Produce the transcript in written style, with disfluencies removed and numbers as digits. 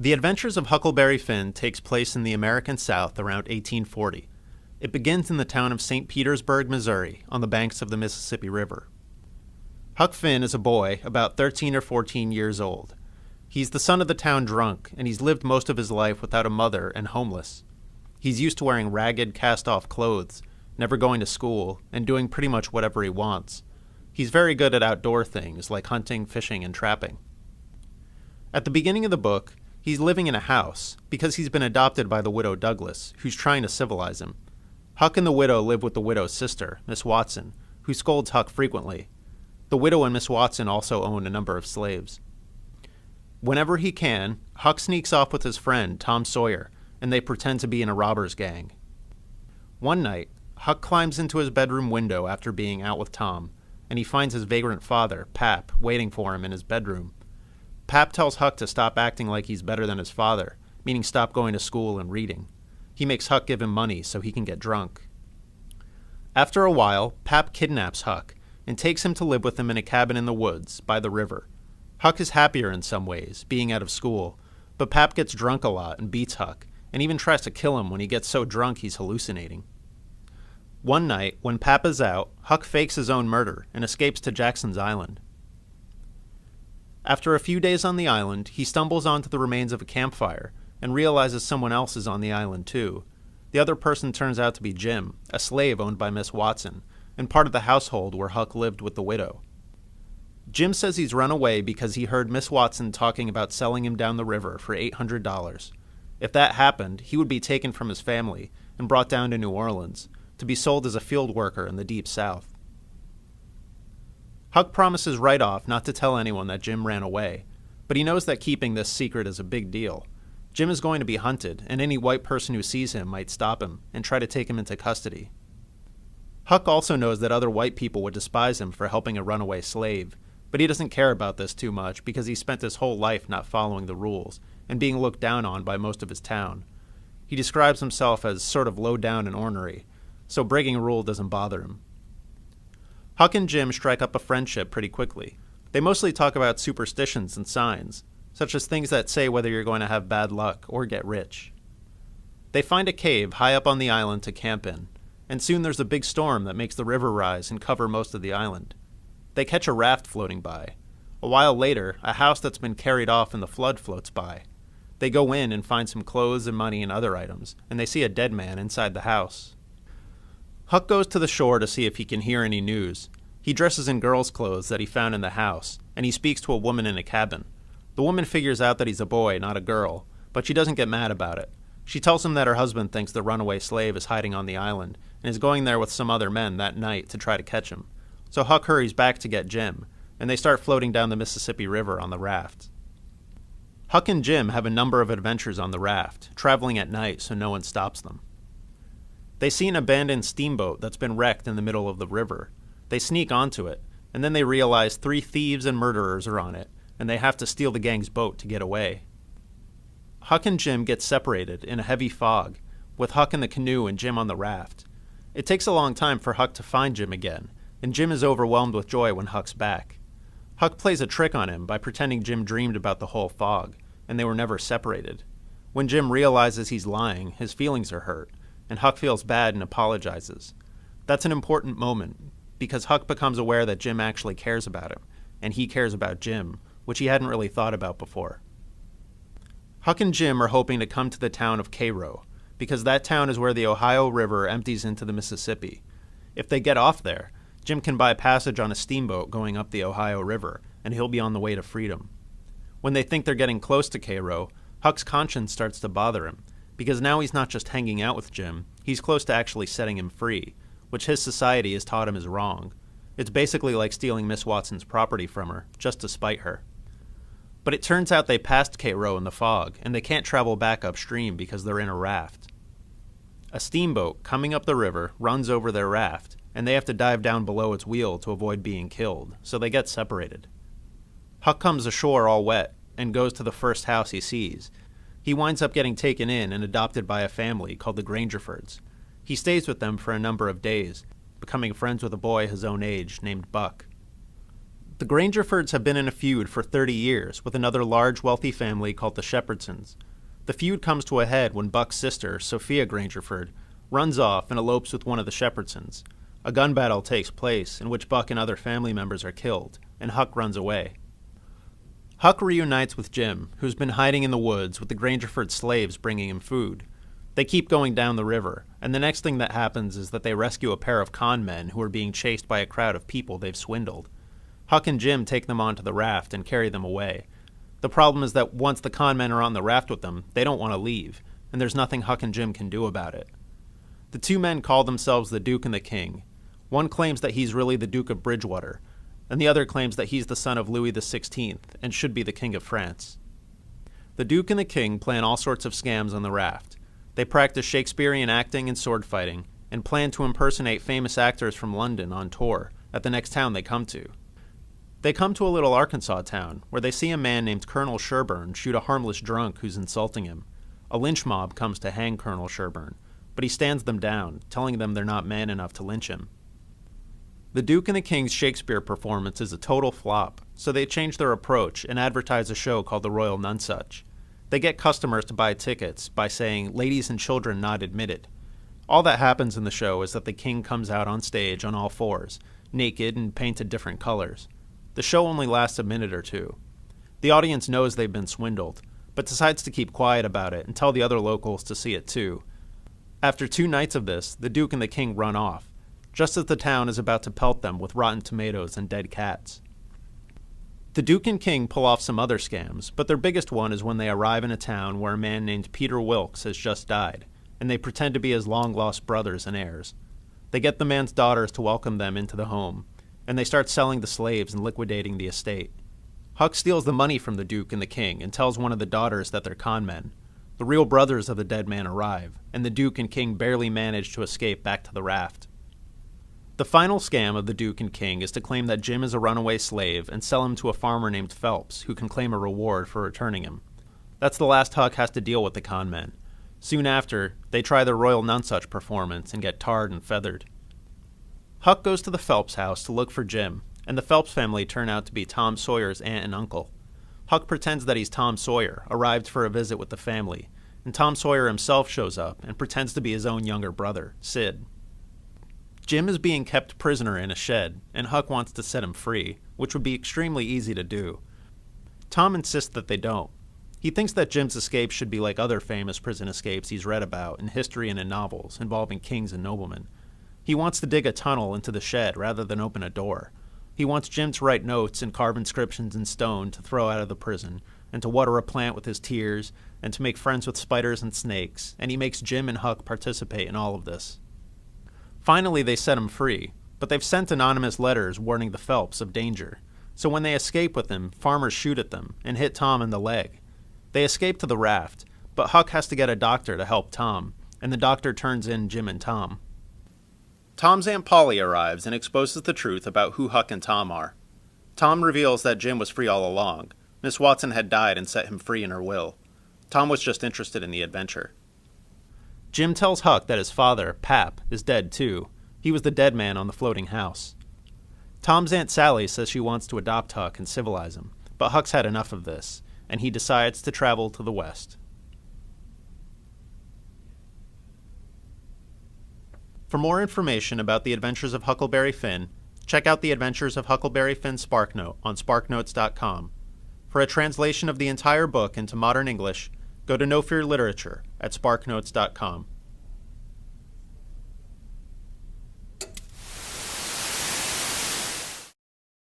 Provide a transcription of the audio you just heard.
The Adventures of Huckleberry Finn takes place in the American South around 1840. It begins in the town of St. Petersburg, Missouri, on the banks of the Mississippi River. Huck Finn is a boy about 13 or 14 years old. He's the son of the town drunk, and he's lived most of his life without a mother and homeless. He's used to wearing ragged, cast-off clothes, never going to school, and doing pretty much whatever he wants. He's very good at outdoor things like hunting, fishing, and trapping. At the beginning of the book, he's living in a house because he's been adopted by the widow Douglas, who's trying to civilize him. Huck and the widow live with the widow's sister, Miss Watson, who scolds Huck frequently. The widow and Miss Watson also own a number of slaves. Whenever he can, Huck sneaks off with his friend, Tom Sawyer, and they pretend to be in a robber's gang. One night, Huck climbs into his bedroom window after being out with Tom, and he finds his vagrant father, Pap, waiting for him in his bedroom. Pap tells Huck to stop acting like he's better than his father, meaning stop going to school and reading. He makes Huck give him money so he can get drunk. After a while, Pap kidnaps Huck and takes him to live with him in a cabin in the woods by the river. Huck is happier in some ways, being out of school, but Pap gets drunk a lot and beats Huck, and even tries to kill him when he gets so drunk he's hallucinating. One night, when Pap is out, Huck fakes his own murder and escapes to Jackson's Island. After a few days on the island, he stumbles onto the remains of a campfire and realizes someone else is on the island too. The other person turns out to be Jim, a slave owned by Miss Watson, and part of the household where Huck lived with the widow. Jim says he's run away because he heard Miss Watson talking about selling him down the river for $800. If that happened, he would be taken from his family and brought down to New Orleans to be sold as a field worker in the Deep South. Huck promises right off not to tell anyone that Jim ran away, but he knows that keeping this secret is a big deal. Jim is going to be hunted, and any white person who sees him might stop him and try to take him into custody. Huck also knows that other white people would despise him for helping a runaway slave, but he doesn't care about this too much because he spent his whole life not following the rules and being looked down on by most of his town. He describes himself as sort of low down and ornery, so breaking a rule doesn't bother him. Huck and Jim strike up a friendship pretty quickly. They mostly talk about superstitions and signs, such as things that say whether you're going to have bad luck or get rich. They find a cave high up on the island to camp in, and soon there's a big storm that makes the river rise and cover most of the island. They catch a raft floating by. A while later, a house that's been carried off in the flood floats by. They go in and find some clothes and money and other items, and they see a dead man inside the house. Huck goes to the shore to see if he can hear any news. He dresses in girl's clothes that he found in the house, and he speaks to a woman in a cabin. The woman figures out that he's a boy, not a girl, but she doesn't get mad about it. She tells him that her husband thinks the runaway slave is hiding on the island and is going there with some other men that night to try to catch him. So Huck hurries back to get Jim, and they start floating down the Mississippi River on the raft. Huck and Jim have a number of adventures on the raft, traveling at night so no one stops them. They see an abandoned steamboat that's been wrecked in the middle of the river. They sneak onto it, and then they realize 3 thieves and murderers are on it, and they have to steal the gang's boat to get away. Huck and Jim get separated in a heavy fog, with Huck in the canoe and Jim on the raft. It takes a long time for Huck to find Jim again, and Jim is overwhelmed with joy when Huck's back. Huck plays a trick on him by pretending Jim dreamed about the whole fog, and they were never separated. When Jim realizes he's lying, his feelings are hurt, and Huck feels bad and apologizes. That's an important moment, because Huck becomes aware that Jim actually cares about him, and he cares about Jim, which he hadn't really thought about before. Huck and Jim are hoping to come to the town of Cairo, because that town is where the Ohio River empties into the Mississippi. If they get off there, Jim can buy passage on a steamboat going up the Ohio River, and he'll be on the way to freedom. When they think they're getting close to Cairo, Huck's conscience starts to bother him, because now he's not just hanging out with Jim, he's close to actually setting him free, which his society has taught him is wrong. It's basically like stealing Miss Watson's property from her, just to spite her. But it turns out they passed Cairo in the fog, and they can't travel back upstream because they're in a raft. A steamboat coming up the river runs over their raft, and they have to dive down below its wheel to avoid being killed, so they get separated. Huck comes ashore all wet, and goes to the first house he sees. He winds up getting taken in and adopted by a family called the Grangerfords. He stays with them for a number of days, becoming friends with a boy his own age named Buck. The Grangerfords have been in a feud for 30 years with another large, wealthy family called the Shepherdsons. The feud comes to a head when Buck's sister, Sophia Grangerford, runs off and elopes with one of the Shepherdsons. A gun battle takes place in which Buck and other family members are killed, and Huck runs away. Huck reunites with Jim, who's been hiding in the woods with the Grangerford slaves bringing him food. They keep going down the river, and the next thing that happens is that they rescue a pair of con men who are being chased by a crowd of people they've swindled. Huck and Jim take them onto the raft and carry them away. The problem is that once the con men are on the raft with them, they don't want to leave, and there's nothing Huck and Jim can do about it. The two men call themselves the Duke and the King. One claims that he's really the Duke of Bridgewater, and the other claims that he's the son of Louis XVI and should be the King of France. The Duke and the King plan all sorts of scams on the raft. They practice Shakespearean acting and sword fighting, and plan to impersonate famous actors from London on tour at the next town they come to. They come to a little Arkansas town where they see a man named Colonel Sherburne shoot a harmless drunk who's insulting him. A lynch mob comes to hang Colonel Sherburne, but he stands them down, telling them they're not man enough to lynch him. The Duke and the King's Shakespeare performance is a total flop, so they change their approach and advertise a show called the Royal Nunsuch. They get customers to buy tickets by saying, "Ladies and children not admitted." All that happens in the show is that the king comes out on stage on all fours, naked and painted different colors. The show only lasts a minute or two. The audience knows they've been swindled, but decides to keep quiet about it and tell the other locals to see it too. After 2 nights of this, the Duke and the King run off, just as the town is about to pelt them with rotten tomatoes and dead cats. The Duke and King pull off some other scams, but their biggest one is when they arrive in a town where a man named Peter Wilkes has just died, and they pretend to be his long-lost brothers and heirs. They get the man's daughters to welcome them into the home, and they start selling the slaves and liquidating the estate. Huck steals the money from the Duke and the King and tells one of the daughters that they're con men. The real brothers of the dead man arrive, and the Duke and King barely manage to escape back to the raft. The final scam of the Duke and King is to claim that Jim is a runaway slave and sell him to a farmer named Phelps, who can claim a reward for returning him. That's the last Huck has to deal with the con men. Soon after, they try their Royal Nunsuch performance and get tarred and feathered. Huck goes to the Phelps house to look for Jim, and the Phelps family turn out to be Tom Sawyer's aunt and uncle. Huck pretends that he's Tom Sawyer, arrived for a visit with the family, and Tom Sawyer himself shows up and pretends to be his own younger brother, Sid. Jim is being kept prisoner in a shed, and Huck wants to set him free, which would be extremely easy to do. Tom insists that they don't. He thinks that Jim's escape should be like other famous prison escapes he's read about in history and in novels involving kings and noblemen. He wants to dig a tunnel into the shed rather than open a door. He wants Jim to write notes and carve inscriptions in stone to throw out of the prison, and to water a plant with his tears, and to make friends with spiders and snakes, and he makes Jim and Huck participate in all of this. Finally, they set him free, but they've sent anonymous letters warning the Phelps of danger. So when they escape with him, farmers shoot at them and hit Tom in the leg. They escape to the raft, but Huck has to get a doctor to help Tom, and the doctor turns in Jim and Tom. Tom's Aunt Polly arrives and exposes the truth about who Huck and Tom are. Tom reveals that Jim was free all along. Miss Watson had died and set him free in her will. Tom was just interested in the adventure. Jim tells Huck that his father, Pap, is dead too. He was the dead man on the floating house. Tom's Aunt Sally says she wants to adopt Huck and civilize him, but Huck's had enough of this, and he decides to travel to the west. For more information about the adventures of Huckleberry Finn, check out The Adventures of Huckleberry Finn Sparknote on sparknotes.com. For a translation of the entire book into modern English, go to No Fear Literature at sparknotes.com.